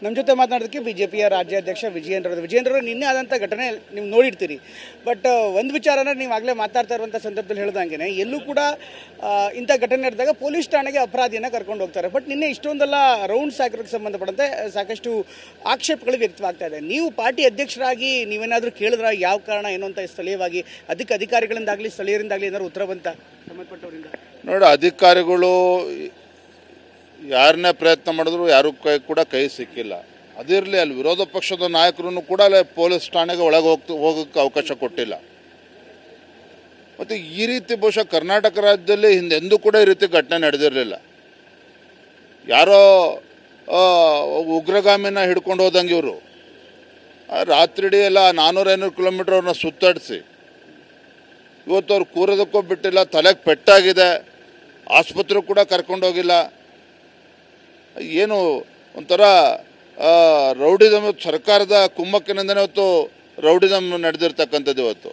ನಮ್ಮ ಜೊತೆ ಮಾತನಾಡೋದಕ್ಕೆ ಬಿಜೆಪಿಯ ರಾಜ್ಯಾಧ್ಯಕ್ಷ ವಿಜಯೇಂದ್ರ ನಿನ್ನೆ ಆದಂಥ ಘಟನೆ ನೀವು ನೋಡಿರ್ತೀರಿ. ಬಟ್ ಒಂದು ವಿಚಾರನ ನೀವು ಆಗಲೇ ಮಾತಾಡ್ತಾ ಇರುವಂಥ ಸಂದರ್ಭದಲ್ಲಿ ಹೇಳ್ದಂಗೆ ಎಲ್ಲೂ ಕೂಡ ಇಂಥ ಘಟನೆ ನಡೆದಾಗ ಪೊಲೀಸ್ ಠಾಣೆಗೆ ಅಪರಾಧಿಯನ್ನು ಕರ್ಕೊಂಡು ಹೋಗ್ತಾರೆ. ಬಟ್ ನಿನ್ನೆ ಇಷ್ಟೊಂದೆಲ್ಲ ರೌಂಡ್ಸ್ ಹಾಕಿರೋಕ್ಕೆ ಸಂಬಂಧಪಟ್ಟಂತೆ ಸಾಕಷ್ಟು ಆಕ್ಷೇಪಗಳು ವ್ಯಕ್ತವಾಗ್ತಾ ಇದೆ. ನೀವು ಪಾರ್ಟಿ ಅಧ್ಯಕ್ಷರಾಗಿ ನೀವೇನಾದರೂ ಕೇಳಿದ್ರ ಯಾವ ಕಾರಣ ಏನು ಅಂತ ಸ್ಥಳೀಯವಾಗಿ ಅಧಿಕಾರಿಗಳಿಂದಾಗಲಿ ಸ್ಥಳೀಯರಿಂದಾಗಲಿ ಏನಾದ್ರು ಉತ್ತರ ಬಂತ ಸಂಬಂಧಪಟ್ಟವರಿಂದ? ನೋಡಿ, ಅಧಿಕಾರಿಗಳು ಯಾರನ್ನೇ ಪ್ರಯತ್ನ ಮಾಡಿದ್ರು ಯಾರು ಕೂಡ ಕೈ ಸಿಕ್ಕಿಲ್ಲ. ಅದಿರಲಿ, ಅಲ್ಲಿ ವಿರೋಧ ಪಕ್ಷದ ನಾಯಕರು ಕೂಡ ಅಲ್ಲಿ ಪೊಲೀಸ್ ಠಾಣೆಗೆ ಒಳಗೆ ಹೋಗೋಕ್ಕೆ ಅವಕಾಶ ಕೊಟ್ಟಿಲ್ಲ. ಮತ್ತು ಈ ರೀತಿ ಬಹುಶಃ ಕರ್ನಾಟಕ ರಾಜ್ಯದಲ್ಲಿ ಹಿಂದೆಂದೂ ಕೂಡ ಈ ರೀತಿ ಘಟನೆ ನಡೆದಿರಲಿಲ್ಲ. ಯಾರೋ ಉಗ್ರಗಾಮಿನ ಹಿಡ್ಕೊಂಡು ಹೋದಂಗೆ ಇವರು ರಾತ್ರಿಡೀ ಎಲ್ಲ 400-500 ಕಿಲೋಮೀಟರ್ ಅವ್ರನ್ನ ಸುತ್ತಾಡಿಸಿ ಇವತ್ತು ಅವ್ರು ಕೂರೋದಕ್ಕೂ ಬಿಟ್ಟಿಲ್ಲ. ತಲೆಗೆ ಪೆಟ್ಟಾಗಿದೆ, ಆಸ್ಪತ್ರೆಗೆ ಕೂಡ ಕರ್ಕೊಂಡೋಗಿಲ್ಲ. ಏನು ಒಂಥರ ರೌಡಿಸಮ್, ಸರ್ಕಾರದ ಕುಮ್ಮಕ್ಕಿನಿಂದನೇ ಇವತ್ತು ರೌಡಿಸಮ್ ನಡೆದಿರ್ತಕ್ಕಂಥದ್ದು ಇವತ್ತು.